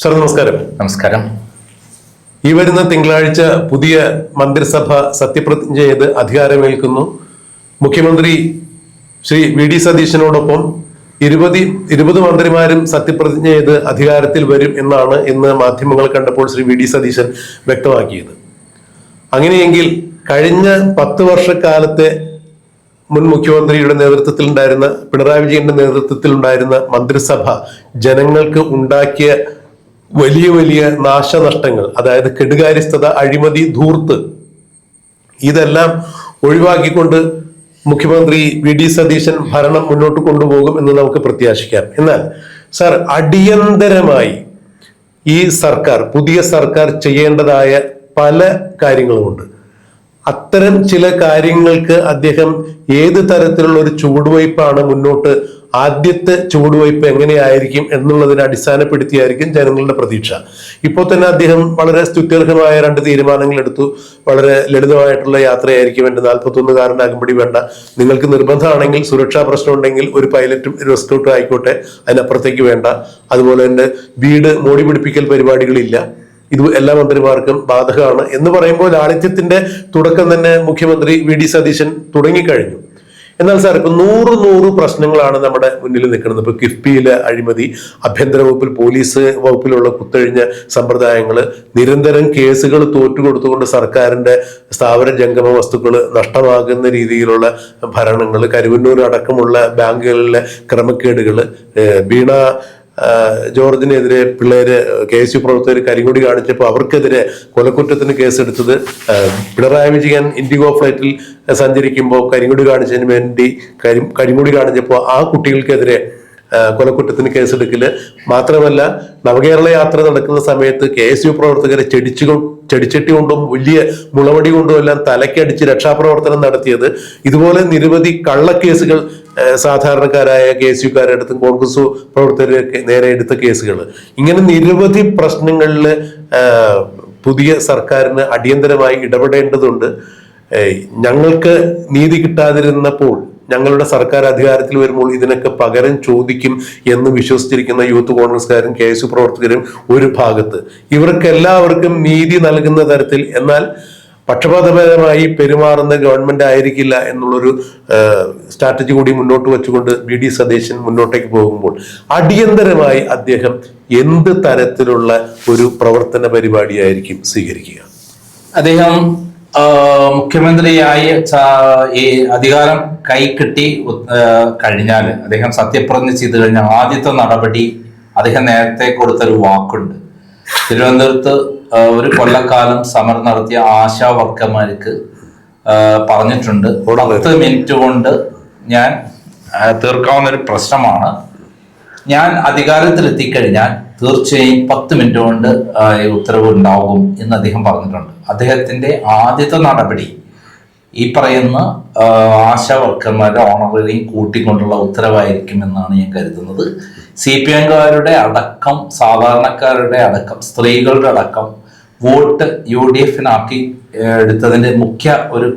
Sir നമസ്കാരം. നമസ്കാരം. ഈ വരുന്ന തിങ്കളാഴ്ച പുതിയ മന്ത്രിസഭ സത്യപ്രതിജ്ഞ ചെയ്ത് അധികാരമേൽക്കുന്നു. മുഖ്യമന്ത്രി ശ്രീ വി ഡി സതീശനോടൊപ്പം 20 മന്ത്രിമാരും സത്യപ്രതിജ്ഞ ചെയ്ത് അധികാരത്തിൽ വരും എന്നാണ് ഇന്ന് മാധ്യമങ്ങൾ കണ്ടപ്പോൾ ശ്രീ വി ഡി സതീശൻ വ്യക്തമാക്കിയത്. അങ്ങനെയെങ്കിൽ കഴിഞ്ഞ 10 വർഷക്കാലത്തെ മുൻ മുഖ്യമന്ത്രിയുടെ നേതൃത്വത്തിൽ ഉണ്ടായിരുന്ന പിണറായി വിജയന്റെ നേതൃത്വത്തിൽ ഉണ്ടായിരുന്ന മന്ത്രിസഭ ജനങ്ങൾക്ക് ഉണ്ടാക്കിയ വലിയ വലിയ നാശനഷ്ടങ്ങൾ, അതായത് കെടുകാര്യസ്ഥത, അഴിമതി, ധൂർത്ത്, ഇതെല്ലാം ഒഴിവാക്കിക്കൊണ്ട് മുഖ്യമന്ത്രി വി ഡി സതീശൻ ഭരണം മുന്നോട്ട് കൊണ്ടുപോകും എന്ന് നമുക്ക് പ്രത്യാശിക്കാം. എന്നാൽ സാർ, അടിയന്തരമായി ഈ പുതിയ സർക്കാർ ചെയ്യേണ്ടതായ പല കാര്യങ്ങളുമുണ്ട്. അത്തരം ചില കാര്യങ്ങൾക്ക് അദ്ദേഹം ഏത് തരത്തിലുള്ള ഒരു ചുവടുവയ്പ്പാണ് മുന്നോട്ട്, ആദ്യത്തെ ചുവടുവയ്പ് എങ്ങനെയായിരിക്കും എന്നുള്ളതിനെ അടിസ്ഥാനപ്പെടുത്തിയായിരിക്കും ജനങ്ങളുടെ പ്രതീക്ഷ. ഇപ്പോൾ തന്നെ അദ്ദേഹം വളരെ സ്തുത്യർഹമായ 2 തീരുമാനങ്ങൾ എടുത്തു. വളരെ ലളിതമായിട്ടുള്ള യാത്രയായിരിക്കും. എൻ്റെ 41-കാരനാകുമ്പടി വേണ്ട, നിങ്ങൾക്ക് നിർബന്ധമാണെങ്കിൽ സുരക്ഷാ പ്രശ്നം ഉണ്ടെങ്കിൽ ഒരു പൈലറ്റും റെസ്ക്യൂട്ടും ആയിക്കോട്ടെ, അതിനപ്പുറത്തേക്ക് വേണ്ട. അതുപോലെ തന്നെ വീട് മോടി പിടിപ്പിക്കൽ പരിപാടികളില്ല, ഇത് എല്ലാ മന്ത്രിമാർക്കും ബാധകമാണ് എന്ന് പറയുമ്പോൾ ലാളിത്യത്തിന്റെ തുടക്കം തന്നെ മുഖ്യമന്ത്രി വി ഡി സതീശൻ തുടങ്ങിക്കഴിഞ്ഞു. എന്നാൽ സാർ, ഇപ്പൊ 100 പ്രശ്നങ്ങളാണ് നമ്മുടെ മുന്നിൽ നിൽക്കുന്നത്. ഇപ്പൊ കിഫ്ബിയിലെ അഴിമതി, ആഭ്യന്തര വകുപ്പിൽ, പോലീസ് വകുപ്പിലുള്ള കുത്തഴിഞ്ഞ സമ്പ്രദായങ്ങള്, നിരന്തരം കേസുകൾ തോറ്റുകൊടുത്തുകൊണ്ട് സർക്കാരിന്റെ സ്ഥാവര ജംഗമ വസ്തുക്കൾ നഷ്ടമാകുന്ന രീതിയിലുള്ള ഭരണങ്ങൾ, കരുവന്നൂർ അടക്കമുള്ള ബാങ്കുകളിലെ ക്രമക്കേടുകള്, വീണ ജോർജിനെതിരെ പിള്ളേര് KSU പ്രവർത്തകർ കരിങ്കൊടി കാണിച്ചപ്പോൾ അവർക്കെതിരെ കൊലക്കുറ്റത്തിന് കേസെടുത്തത്, പിണറായി വിജയൻ ഇൻഡിഗോ ഫ്ലൈറ്റിൽ സഞ്ചരിക്കുമ്പോൾ കരിങ്കൊടി കാണിച്ചതിന് വേണ്ടി കരിങ്കൊടി കാണിച്ചപ്പോൾ ആ കുട്ടികൾക്കെതിരെ കൊലക്കുറ്റത്തിന് കേസെടുക്കല്, മാത്രമല്ല നവകേരള യാത്ര നടക്കുന്ന സമയത്ത് KSU പ്രവർത്തകരെ ചെടിച്ചട്ടി കൊണ്ടും വലിയ മുളവടി കൊണ്ടും എല്ലാം തലക്കടിച്ച് രക്ഷാപ്രവർത്തനം നടത്തിയത്, ഇതുപോലെ നിരവധി കള്ളക്കേസുകൾ സാധാരണക്കാരായ KSUക്കാരുടെ അടുത്തും കോൺഗ്രസ് പ്രവർത്തകർക്ക് നേരെ എടുത്ത കേസുകൾ, ഇങ്ങനെ നിരവധി പ്രശ്നങ്ങളിൽ പുതിയ സർക്കാരിന് അടിയന്തരമായി ഇടപെടേണ്ടതുണ്ട്. ഞങ്ങൾക്ക് നീതി കിട്ടാതിരുന്നപ്പോൾ ഞങ്ങളുടെ സർക്കാർ അധികാരത്തിൽ വരുമ്പോൾ ഇതിനൊക്കെ പകരം ചോദിക്കും എന്ന് വിശ്വസിച്ചിരിക്കുന്ന യൂത്ത് കോൺഗ്രസ്സുകാരും KSU പ്രവർത്തകരും ഒരു ഭാഗത്ത്, ഇവർക്കെല്ലാവർക്കും നീതി നൽകുന്ന തരത്തിൽ എന്നാൽ പക്ഷപാതപരമായി പെരുമാറുന്ന ഗവൺമെന്റ് ആയിരിക്കില്ല എന്നുള്ളൊരു സ്ട്രാറ്റജി കൂടി മുന്നോട്ട് വെച്ചുകൊണ്ട് വി ഡി സതീശൻ മുന്നോട്ടേക്ക് പോകുമ്പോൾ അടിയന്തരമായി അദ്ദേഹം എന്ത് തരത്തിലുള്ള ഒരു പ്രവർത്തന പരിപാടിയായിരിക്കും സ്വീകരിക്കുക? അദ്ദേഹം മുഖ്യമന്ത്രിയായി ഈ അധികാരം കൈക്കിട്ടി കഴിഞ്ഞാൽ, അദ്ദേഹം സത്യപ്രതിജ്ഞ ചെയ്തു കഴിഞ്ഞാൽ ആദ്യത്തെ നടപടി, അദ്ദേഹം നേരത്തെ കൊടുത്തൊരു വാക്കുണ്ട്. തിരുവനന്തപുരത്ത് ഒരു കൊല്ലക്കാലം സമരം നടത്തിയ ആശാ വർക്കർമാർക്ക് പറഞ്ഞിട്ടുണ്ട്, 10 മിനിറ്റ് കൊണ്ട് ഞാൻ തീർക്കാവുന്ന ഒരു പ്രശ്നമാണ്, ഞാൻ അധികാരത്തിലെത്തിക്കഴിഞ്ഞാൽ തീർച്ചയായും 10 മിനിറ്റ് കൊണ്ട് ഉത്തരവ് ഉണ്ടാകും എന്ന് അദ്ദേഹം പറഞ്ഞിട്ടുണ്ട്. അദ്ദേഹത്തിന്റെ ആദ്യത്തെ നടപടി ഈ പറയുന്ന ആശാ വർക്കർമാരുടെ ഓണറേറിയം കൂട്ടിക്കൊണ്ടുള്ള ഉത്തരവായിരിക്കും എന്നാണ് ഞാൻ കരുതുന്നത്. CPM-കാരുടെ അടക്കം, സാധാരണക്കാരുടെ അടക്കം, സ്ത്രീകളുടെ അടക്കം വോട്ട് UDF-നാക്കി എടുത്തതിന്റെ മുഖ്യ ഒരു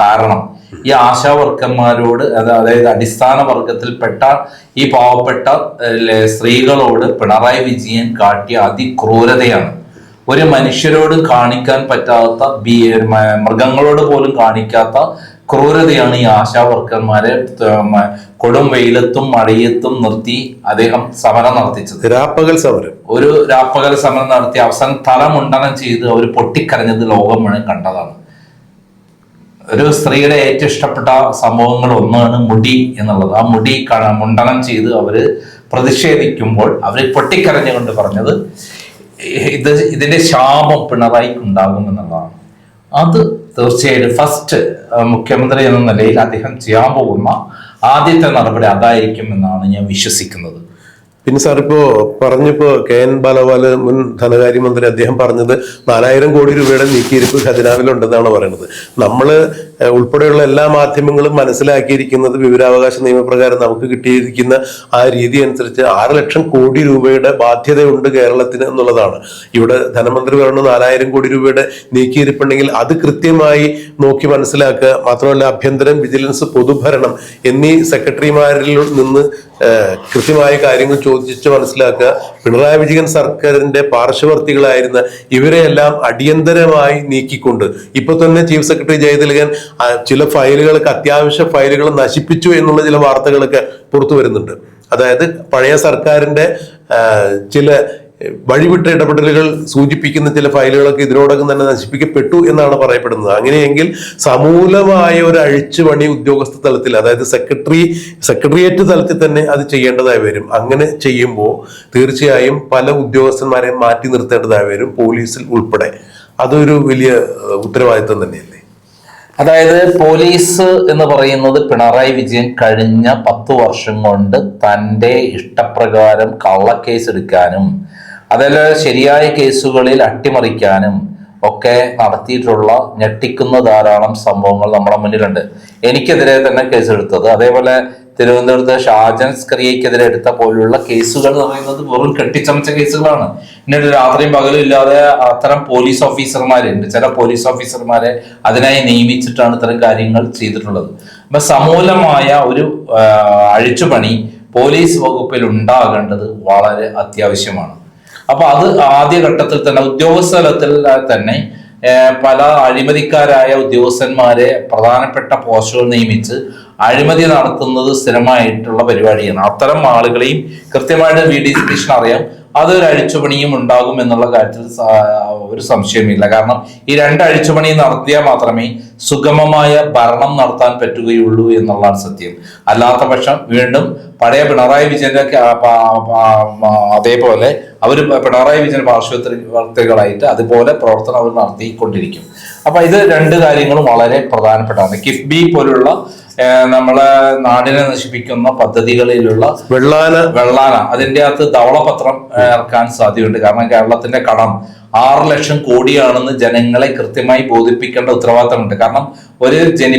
കാരണം ഈ ആശാ വർക്കർമാരോട്, അതായത് അടിസ്ഥാന വർഗത്തിൽപ്പെട്ട ഈ പാവപ്പെട്ട സ്ത്രീകളോട് പിണറായി വിജയൻ കാട്ടിയ അതിക്രൂരതയാണ്. ഒരു മനുഷ്യരോട് കാണിക്കാൻ പറ്റാത്ത, മൃഗങ്ങളോട് പോലും കാണിക്കാത്ത ക്രൂരതയാണ് ഈ ആശാ വർക്കർമാരെ കൊടും വെയിലത്തും മഴയത്തും നിർത്തി അദ്ദേഹം സമരം നടത്തിച്ചത്. ഒരു രാപ്പകൽ സമരം നടത്തി അവസാനം തലമുണ്ടനം ചെയ്ത് അവർ പൊട്ടിക്കരഞ്ഞത് ലോകം മുഴുവൻ കണ്ടതാണ്. ഒരു സ്ത്രീയുടെ ഏറ്റവും ഇഷ്ടപ്പെട്ട സംഭവങ്ങൾ ഒന്നാണ് മുടി എന്നുള്ളത്. ആ മുടി മുണ്ടനം ചെയ്ത് അവര് പ്രതിഷേധിക്കുമ്പോൾ അവര് പൊട്ടിക്കരഞ്ഞുകൊണ്ട് പറഞ്ഞത് ഇതിന്റെ ശാപം പിണറായിക്ക് ഉണ്ടാകും എന്നുള്ളതാണ്. അത് തീർച്ചയായിട്ടും ഫസ്റ്റ് മുഖ്യമന്ത്രി എന്ന നിലയിൽ അദ്ദേഹം ചെയ്യാൻ പോകുന്ന ആദ്യത്തെ നടപടി അതായിരിക്കും എന്നാണ് ഞാൻ വിശ്വസിക്കുന്നത്. പിന്നെ സാർ, പറഞ്ഞപ്പോ KN ബാലഗോപാല് മുൻ ധനകാര്യമന്ത്രി അദ്ദേഹം പറഞ്ഞത് 4000 കോടി രൂപയുടെ നീക്കിയിരിപ്പ് ഖജനാവിലുണ്ടെന്നാണ് പറയുന്നത്. നമ്മള് ഉൾപ്പെടെയുള്ള എല്ലാ മാധ്യമങ്ങളും മനസ്സിലാക്കിയിരിക്കുന്നത് വിവരാവകാശ നിയമപ്രകാരം നമുക്ക് കിട്ടിയിരിക്കുന്ന ആ രീതി അനുസരിച്ച് 6 ലക്ഷം കോടി രൂപയുടെ ബാധ്യതയുണ്ട് കേരളത്തിന് എന്നുള്ളതാണ്. ഇവിടെ ധനമന്ത്രി പറഞ്ഞു 4000 കോടി രൂപയുടെ നീക്കിയിരിപ്പുണ്ടെങ്കിൽ അത് കൃത്യമായി നോക്കി മനസ്സിലാക്കുക. മാത്രമല്ല ആഭ്യന്തരം, വിജിലൻസ്, പൊതുഭരണം എന്നീ സെക്രട്ടറിമാരിൽ നിന്ന് കൃത്യമായ കാര്യങ്ങൾ ചോദിച്ച് മനസ്സിലാക്കുക. പിണറായി വിജയൻ സർക്കാരിന്റെ പാർശ്വവർത്തികളായിരുന്ന ഇവരെയെല്ലാം അടിയന്തരമായി നീക്കിക്കൊണ്ട് ഇപ്പൊ തന്നെ ചീഫ് സെക്രട്ടറി ജയതിലകൻ ചില ഫയലുകളൊക്കെ, അത്യാവശ്യ ഫയലുകൾ നശിപ്പിച്ചു എന്നുള്ള ചില വാർത്തകളൊക്കെ പുറത്തു വരുന്നുണ്ട്. അതായത് പഴയ സർക്കാരിന്റെ ചില വഴിവിട്ട ഇടപെടലുകൾ സൂചിപ്പിക്കുന്ന ചില ഫയലുകളൊക്കെ ഇതിനോടകം തന്നെ നശിപ്പിക്കപ്പെട്ടു എന്നാണ് പറയപ്പെടുന്നത്. അങ്ങനെയെങ്കിൽ സമൂലമായ ഒരു അഴിച്ചുപണി ഉദ്യോഗസ്ഥ തലത്തിൽ, അതായത് സെക്രട്ടേറിയറ്റ് തലത്തിൽ തന്നെ അത് ചെയ്യേണ്ടതായി വരും. അങ്ങനെ ചെയ്യുമ്പോൾ തീർച്ചയായും പല ഉദ്യോഗസ്ഥന്മാരെയും മാറ്റി നിർത്തേണ്ടതായി വരും, പോലീസിൽ ഉൾപ്പെടെ. അതൊരു വലിയ ഉത്തരവാദിത്വം തന്നെയല്ലേ. അതായത് പോലീസ് എന്ന് പറയുന്നത് പിണറായി വിജയൻ കഴിഞ്ഞ 10 വർഷം കൊണ്ട് തൻ്റെ ഇഷ്ടപ്രകാരം കള്ളക്കേസ് എടുക്കാനും അതല്ല ശരിയായ കേസുകളിൽ അട്ടിമറിക്കാനും ഒക്കെ നടത്തിയിട്ടുള്ള ഞെട്ടിക്കുന്ന ധാരാളം സംഭവങ്ങൾ നമ്മുടെ മുന്നിലുണ്ട്. എനിക്കെതിരെ തന്നെ കേസെടുത്തത്, അതേപോലെ തിരുവനന്തപുരത്ത് ഷാജൻ സ്കറിയക്കെതിരെ എടുത്ത പോലുള്ള കേസുകൾ എന്ന് പറയുന്നത് വെറും കെട്ടിച്ചമച്ച കേസുകളാണ്. എന്നിട്ട് രാത്രിയും പകലും ഇല്ലാതെ അത്തരം പോലീസ് ഓഫീസർമാരുണ്ട്, ചില പോലീസ് ഓഫീസർമാരെ അതിനായി നിയമിച്ചിട്ടാണ് ഇത്തരം കാര്യങ്ങൾ ചെയ്തിട്ടുള്ളത്. അപ്പൊ സമൂലമായ ഒരു അഴിച്ചുപണി പോലീസ് വകുപ്പിൽ ഉണ്ടാകേണ്ടത് വളരെ അത്യാവശ്യമാണ്. അപ്പൊ അത് ആദ്യഘട്ടത്തിൽ തന്നെ ഉദ്യോഗസ്ഥ തലത്തിൽ തന്നെ പല അഴിമതിക്കാരായ ഉദ്യോഗസ്ഥന്മാരെ പ്രധാനപ്പെട്ട പോസ്റ്റുകൾ നിയമിച്ച് അഴിമതി നടത്തുന്നത് സ്ഥിരമായിട്ടുള്ള പരിപാടിയാണ്. അത്തരം ആളുകളെയും കൃത്യമായിട്ട് VD സതീശൻ അറിയാം. അതൊരു അഴിച്ചുപണിയും ഉണ്ടാകും എന്നുള്ള കാര്യത്തിൽ ഒരു സംശയമില്ല. കാരണം ഈ 2 അഴിച്ചുപണി നടത്തിയാൽ മാത്രമേ സുഗമമായ ഭരണം നടത്താൻ പറ്റുകയുള്ളൂ എന്നുള്ളതാണ് സത്യം. അല്ലാത്ത പക്ഷം വീണ്ടും പഴയ പിണറായി വിജയന്റെ അതേപോലെ അവർ പിണറായി വിജയൻ പാർശ്വവർത്തികളായിട്ട് അതുപോലെ പ്രവർത്തനം അവർ നടത്തിക്കൊണ്ടിരിക്കും. അപ്പൊ ഇത് 2 കാര്യങ്ങളും വളരെ പ്രധാനപ്പെട്ടതാണ്. കിഫ്ബി പോലുള്ള നമ്മളെ നാടിനെ നശിപ്പിക്കുന്ന പദ്ധതികളിലുള്ള വെള്ളാന അതിന്റെ അകത്ത് ധവളപത്രം ഇറക്കാൻ സാധ്യതയുണ്ട്. കാരണം കേരളത്തിന്റെ കടം 6 ലക്ഷം കോടിയാണെന്ന് ജനങ്ങളെ കൃത്യമായി ബോധിപ്പിക്കേണ്ട ഉത്തരവാദിത്തമുണ്ട്. കാരണം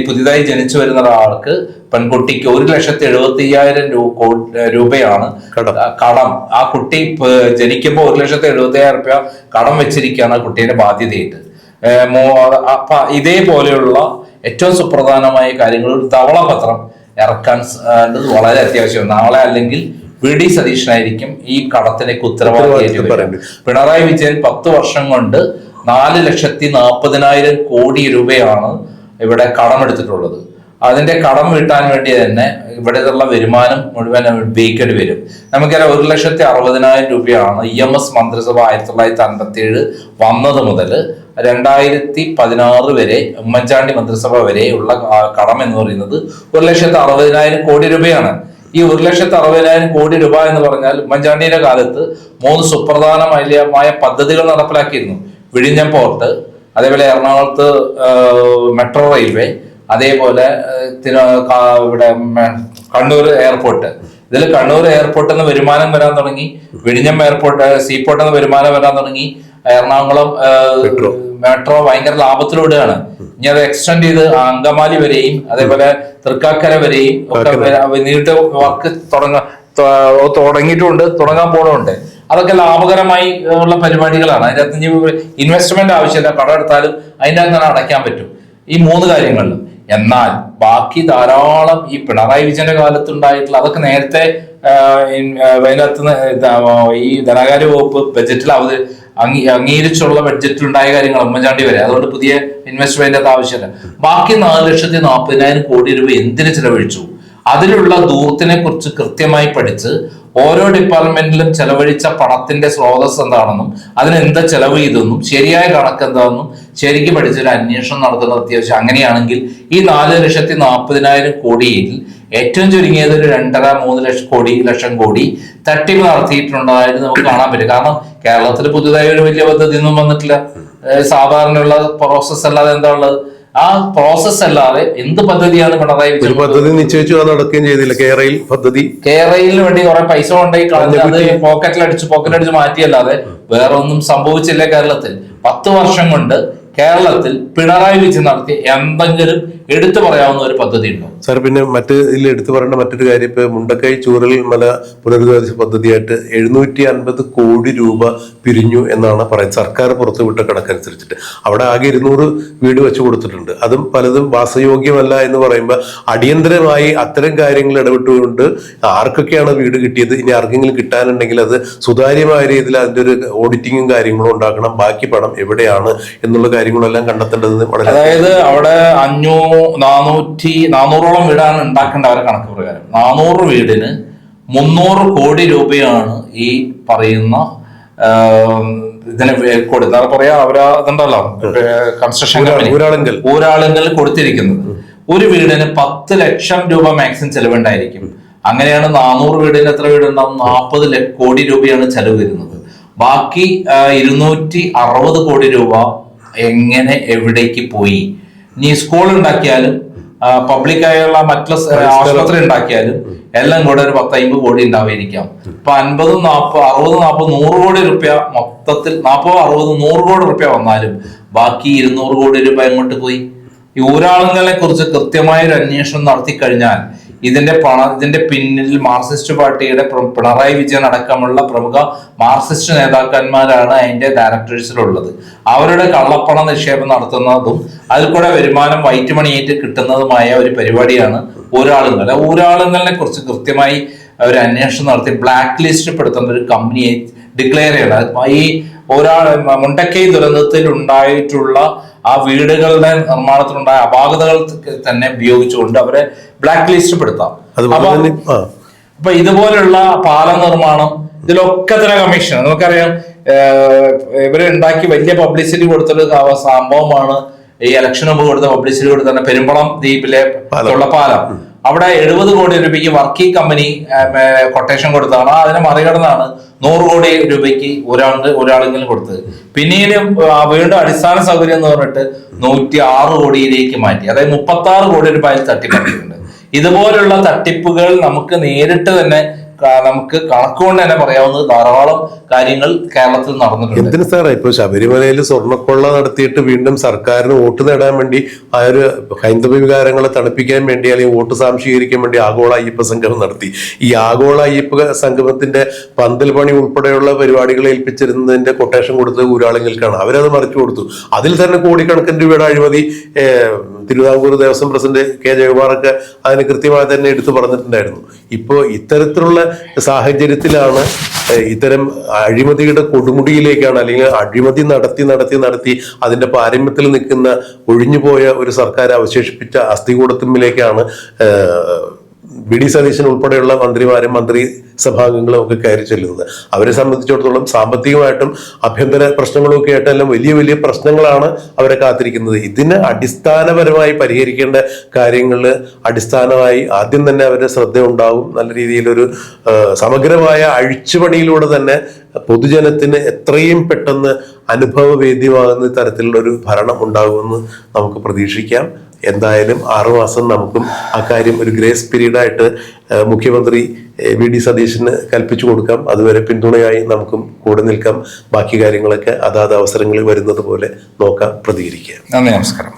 പുതിയതായി ജനിച്ചു വരുന്ന ഒരാൾക്ക്, പെൺകുട്ടിക്ക് 1,70,75,000 രൂപയാണ് കടം. ആ കുട്ടി ജനിക്കുമ്പോൾ 1,70,75,000 രൂപ കടം വെച്ചിരിക്കുകയാണ് കുട്ടീന്റെ ബാധ്യതയായിട്ട്. ഇതേപോലെയുള്ള ഏറ്റവും സുപ്രധാനമായ കാര്യങ്ങൾ ഒരു ധവളപത്രം ഇറക്കാൻ വളരെ അത്യാവശ്യമാണ്. നാളെ അല്ലെങ്കിൽ VD സതീശനായിരിക്കും ഈ കടത്തിലേക്ക് ഉത്തരവാദിയായിട്ട് വരും. പിണറായി വിജയൻ 10 വർഷം കൊണ്ട് 4,40,000 കോടി രൂപയാണ് ഇവിടെ കടമെടുത്തിട്ടുള്ളത്. അതിന്റെ കടം വീട്ടാൻ വേണ്ടി തന്നെ ഇവിടെയുള്ള വരുമാനം മുഴുവൻ ഉപയോഗിക്കേണ്ടി വരും. നമുക്കറിയാം 1,60,000 രൂപയാണ് EMS മന്ത്രിസഭ 1957 വന്നത് മുതൽ 2016 വരെ ഉമ്മൻചാണ്ടി മന്ത്രിസഭ വരെ ഉള്ള കടം എന്ന് പറയുന്നത് 1,60,000 കോടി രൂപയാണ്. ഈ 1,60,000 കോടി രൂപ എന്ന് പറഞ്ഞാൽ ഉമ്മൻചാണ്ടിയുടെ കാലത്ത് 3 സുപ്രധാനമായ പദ്ധതികൾ നടപ്പിലാക്കിയിരുന്നു. വിഴിഞ്ഞം പോർട്ട്, അതേപോലെ എറണാകുളത്ത് മെട്രോ റെയിൽവേ, അതേപോലെ ഇവിടെ കണ്ണൂർ എയർപോർട്ട്. ഇതിൽ കണ്ണൂർ എയർപോർട്ടിൽ നിന്ന് വരുമാനം വരാൻ തുടങ്ങി, വിഴിഞ്ഞം സീപോർട്ടിൽ നിന്ന് വരുമാനം വരാൻ തുടങ്ങി, എറണാകുളം മെട്രോ ഭയങ്കര ലാഭത്തിലൂടെയാണ്. ഇനി അത് എക്സ്റ്റെൻഡ് ചെയ്ത് അങ്കമാലി വരെയും അതേപോലെ തൃക്കാക്കര വരെയും ഒക്കെ നീട്ട് വർക്ക് തുടങ്ങിയിട്ടുണ്ട്, തുടങ്ങാൻ പോണുണ്ട്. അതൊക്കെ ലാഭകരമായി ഉള്ള പരിപാടികളാണ്. അതിനകത്ത് ഇനി ഇൻവെസ്റ്റ്മെന്റ് ആവശ്യമില്ല, കടം എടുത്താലും അതിൻ്റെ അകത്ത് തന്നെ അടയ്ക്കാൻ പറ്റും ഈ 3 കാര്യങ്ങളിലും. എന്നാൽ ബാക്കി ധാരാളം ഈ പിണറായി വിജയന്റെ കാലത്ത് ഉണ്ടായിട്ടുള്ള അതൊക്കെ നേരത്തെ അതിനകത്ത് ഈ ധനകാര്യ വകുപ്പ് ബജറ്റിൽ അംഗീകരിച്ചുള്ള ബഡ്ജറ്റിൽ ഉണ്ടായ കാര്യങ്ങൾ ഉമ്മൻചാണ്ടി വരെ. അതുകൊണ്ട് പുതിയ ഇൻവെസ്റ്റ്മെന്റ് ആവശ്യമില്ല. ബാക്കി 4,40,000 കോടി രൂപ എന്തിനു ചെലവഴിച്ചു? അതിലുള്ള ദൂരത്തിനെ കുറിച്ച് കൃത്യമായി പഠിച്ച് ഓരോ ഡിപ്പാർട്ട്മെന്റിലും ചെലവഴിച്ച പണത്തിന്റെ സ്രോതസ് എന്താണെന്നും അതിനെന്താ ചെലവ് ചെയ്തെന്നും ശരിയായ കണക്ക് എന്താണെന്നും ശരിക്കും പഠിച്ചൊരു അന്വേഷണം നടത്തുന്നത് അത്യാവശ്യം. അങ്ങനെയാണെങ്കിൽ ഈ 4,40,000 കോടിയിൽ ഏറ്റവും ചുരുങ്ങിയത് ഒരു 2.5-3 ലക്ഷം കോടി തട്ടിപ്പ് നടത്തിയിട്ടുണ്ടായത് നമുക്ക് കാണാൻ പറ്റും. കാരണം കേരളത്തിൽ പുതുതായി ഒരു വലിയ പദ്ധതി ഒന്നും വന്നിട്ടില്ല. സാധാരണയുള്ള പ്രോസസ് അല്ലാതെ എന്താ ഉള്ളത്? ആ പ്രോസസ് അല്ലാതെ എന്ത് പദ്ധതിയാണ് പിണറായി വിജയൻ പദ്ധതി നിശ്ചയിച്ചു നടക്കുകയും ചെയ്തില്ല. കേരളയിലിന് വേണ്ടി കുറെ പൈസ കൊണ്ടുപോയി കളഞ്ഞ് അത് പോക്കറ്റിലടിച്ച് മാറ്റിയല്ലാതെ വേറെ ഒന്നും സംഭവിച്ചില്ല. കേരളത്തിൽ 10 വർഷം കൊണ്ട് കേരളത്തിൽ പിണറായി വിജയൻ നടത്തിയ എന്തെങ്കിലും എടുത്തു പറയാവുന്ന ഒരു പദ്ധതി ഉണ്ടോ സാർ? പിന്നെ ഇതിൽ എടുത്തു പറയേണ്ട മറ്റൊരു കാര്യം, ഇപ്പൊ മുണ്ടക്കൈ ചൂരൽ മല പുനരധിവാസ പദ്ധതിയായിട്ട് 750 കോടി രൂപ പിരിഞ്ഞു എന്നാണ് പറയുന്നത്, സർക്കാർ പുറത്തുവിട്ട കണക്കനുസരിച്ചിട്ട്. അവിടെ ആകെ 200 വീട് വെച്ച് കൊടുത്തിട്ടുണ്ട്. അതും പലതും വാസയോഗ്യമല്ല എന്ന് പറയുമ്പോൾ അടിയന്തരമായി അത്തരം കാര്യങ്ങൾ ഇടപെട്ടുകൊണ്ട് ആർക്കൊക്കെയാണ് വീട് കിട്ടിയത്, ഇനി ആർക്കെങ്കിലും കിട്ടാനുണ്ടെങ്കിൽ അത് സുതാര്യമായ രീതിയിൽ അതിന്റെ ഒരു ഓഡിറ്റിങ്ങും കാര്യങ്ങളും ഉണ്ടാക്കണം. ബാക്കി പണം എവിടെയാണ് എന്നുള്ള കാര്യങ്ങളെല്ലാം കണ്ടെത്തേണ്ടത് വളരെ. അതായത് അവിടെ 400ഓളം വീടാണ് ഉണ്ടാക്കേണ്ട അവരെ കണക്ക് പ്രകാരം. 400 വീടിന് 300 കോടി രൂപയാണ് ഈ പറയുന്ന ഇതിന് കൊടുത്ത പറയാ അവരുണ്ടല്ലോ കൺസ്ട്രക്ഷൻ കമ്പനി ഊരാളുങ്കൽ കൊടുത്തിരിക്കുന്നത്. ഒരു വീടിന് 10 ലക്ഷം രൂപ മാക്സിമം ചെലവുണ്ടായിരിക്കും. അങ്ങനെയാണ് 400 വീടിന് എത്ര വീടുണ്ടാവും? 40 കോടി രൂപയാണ് ചെലവ് വരുന്നത്. ബാക്കി 260 കോടി രൂപ എങ്ങനെ എവിടേക്ക് പോയി? ഇനി സ്കൂൾ ഉണ്ടാക്കിയാലും പബ്ലിക്കായുള്ള മറ്റുള്ള ആശുപത്രി ഉണ്ടാക്കിയാലും എല്ലാം കൂടെ ഒരു 10-50 കോടി ഉണ്ടാവായിരിക്കാം. ഇപ്പൊ 50, 40, 60, 40, 100 കോടി രൂപ മൊത്തത്തിൽ 40, 60, 100 കോടി രൂപ വന്നാലും ബാക്കി 200 കോടി രൂപ എങ്ങോട്ട് പോയി? ഈ ഊരാളുകളെ കുറിച്ച് കൃത്യമായ ഒരു അന്വേഷണം നടത്തി കഴിഞ്ഞാൽ ഇതിന്റെ പിന്നിൽ മാർക്സിസ്റ്റ് പാർട്ടിയുടെ പിണറായി വിജയൻ അടക്കമുള്ള പ്രമുഖ മാർക്സിസ്റ്റ് നേതാക്കന്മാരാണ് അതിന്റെ ഡയറക്ടേഴ്സിലുള്ളത്. അവരുടെ കള്ളപ്പണ നിക്ഷേപം നടത്തുന്നതും അതിൽ കൂടെ വരുമാനം വൈറ്റുമണിയേറ്റ് കിട്ടുന്നതുമായ ഒരു പരിപാടിയാണ് ഊരാളുങ്കൽ. ഊരാളുങ്കലിനെ കുറിച്ച് കൃത്യമായി ഒരു അന്വേഷണം നടത്തി ബ്ലാക്ക് ലിസ്റ്റ് പെടുത്തുന്ന ഒരു കമ്പനിയെ ഡിക്ലെയർ ചെയ്യണം. ഈ മുണ്ടക്കൈ ദുരന്തത്തിൽ ഉണ്ടായിട്ടുള്ള ആ വീടുകളുടെ നിർമ്മാണത്തിലുണ്ടായ അപാകതകൾ തന്നെ ഉപയോഗിച്ചുകൊണ്ട് അവരെ ബ്ലാക്ക് ലിസ്റ്റ് പെടുത്താം. അപ്പൊ ഇതുപോലുള്ള പാല നിർമ്മാണം ഇതിലൊക്കെ തന്നെ കമ്മീഷൻ നമുക്കറിയാം. ഇവര് ഉണ്ടാക്കി വലിയ പബ്ലിസിറ്റി കൊടുത്തൊരു സംഭവമാണ് ഈ ഇലക്ഷന് മുമ്പ് കൊടുത്ത പബ്ലിസിറ്റി കൊടുത്ത പെരുമ്പളം ദ്വീപിലെ പാലം. അവിടെ 70 കോടി രൂപയ്ക്ക് വർക്കിംഗ് കമ്പനി കൊട്ടേഷൻ കൊടുത്താണ്. അതിനെ മറികടന്നാണ് 100 കോടി രൂപയ്ക്ക് ഒരാളെങ്കിലും കൊടുത്തത്. പിന്നീട് വീണ്ടും അടിസ്ഥാന സൗകര്യം എന്ന് പറഞ്ഞിട്ട് 106 കോടിയിലേക്ക് മാറ്റി. അതായത് 36 കോടി രൂപ തട്ടിപ്പറിച്ചിട്ടുണ്ട്. ഇതുപോലുള്ള തട്ടിപ്പുകൾ നമുക്ക് നേരിട്ട് തന്നെ നമുക്ക് കണക്കുകൊണ്ട് തന്നെ പറയാവുന്നത് ധാരാളം കാര്യങ്ങൾ കേരളത്തിൽ നടന്നിട്ടുണ്ട്. എന്തിനു സാറേ ഇപ്പൊ ശബരിമലയിൽ സ്വർണ്ണക്കൊള്ള നടത്തിയിട്ട് വീണ്ടും സർക്കാരിന് വോട്ട് നേടാൻ വേണ്ടി ആ ഒരു ഹൈന്ദവ വികാരങ്ങളെ തണുപ്പിക്കാൻ വേണ്ടി അല്ലെങ്കിൽ വോട്ട് സാംശീകരിക്കാൻ വേണ്ടി ആഗോള അയ്യപ്പ സംഗമം നടത്തി. ഈ ആഗോള അയ്യപ്പ സംഗമത്തിന്റെ പന്തൽ പണി ഉൾപ്പെടെയുള്ള പരിപാടികൾ ഏൽപ്പിച്ചിരുന്നതിന്റെ കൊട്ടേഷൻ കൊടുത്തത് ഊരാളുകൾക്കാണ്. അവരത് മറിച്ചു കൊടുത്തു. അതിൽ തന്നെ കോടിക്കണക്കിന് രൂപയുടെ അഴിമതി തിരുവിതാംകൂർ ദേവസ്വം പ്രസിഡന്റ് കെ ജയകുമാറൊക്കെ അതിന് കൃത്യമായി തന്നെ എടുത്തു പറഞ്ഞിട്ടുണ്ടായിരുന്നു. ഇപ്പോൾ ഇത്തരത്തിലുള്ള സാഹചര്യത്തിലാണ് ഇത്തരം അഴിമതിയുടെ കൊടുമുടിയിലേക്കാണ്, അല്ലെങ്കിൽ അഴിമതി നടത്തി അതിന്റെ പാരമ്യത്തിൽ നിൽക്കുന്ന ഒഴിഞ്ഞുപോയ ഒരു സർക്കാർ അവശേഷിപ്പിച്ച അസ്ഥികൂടത്തിലേക്കാണ് വി.ഡി. സതീശൻ ഉൾപ്പെടെയുള്ള മന്ത്രിമാരും മന്ത്രിസഭാംഗങ്ങളും ഒക്കെ കയറി ചെല്ലുന്നത്. അവരെ സംബന്ധിച്ചിടത്തോളം സാമ്പത്തികമായിട്ടും ആഭ്യന്തര പ്രശ്നങ്ങളും ഒക്കെ ആയിട്ടെല്ലാം വലിയ വലിയ പ്രശ്നങ്ങളാണ് അവരെ കാത്തിരിക്കുന്നത്. ഇതിന് അടിസ്ഥാനപരമായി പരിഹരിക്കേണ്ട കാര്യങ്ങൾ അടിസ്ഥാനമായി ആദ്യം തന്നെ അവരുടെ ശ്രദ്ധ ഉണ്ടാവും. നല്ല രീതിയിലൊരു സമഗ്രമായ അഴിച്ചുപണിയിലൂടെ തന്നെ പൊതുജനത്തിന് എത്രയും പെട്ടെന്ന് അനുഭവവേദ്യമാകുന്ന തരത്തിലുള്ള ഒരു ഭരണം ഉണ്ടാകുമെന്ന് നമുക്ക് പ്രതീക്ഷിക്കാം. എന്തായാലും 6 മാസം നമുക്കും അക്കാര്യം ഒരു ഗ്രേസ് പീരീഡായിട്ട് മുഖ്യമന്ത്രി വി.ഡി. സതീശന് കൽപ്പിച്ചു കൊടുക്കാം. അതുവരെ പിന്തുണയായി നമുക്കും കൂടെ നിൽക്കാം. ബാക്കി കാര്യങ്ങളൊക്കെ അതാത് അവസരങ്ങളിൽ വരുന്നത് പോലെ നോക്കാം, പ്രതികരിക്കാം. നന്ദി, നമസ്കാരം.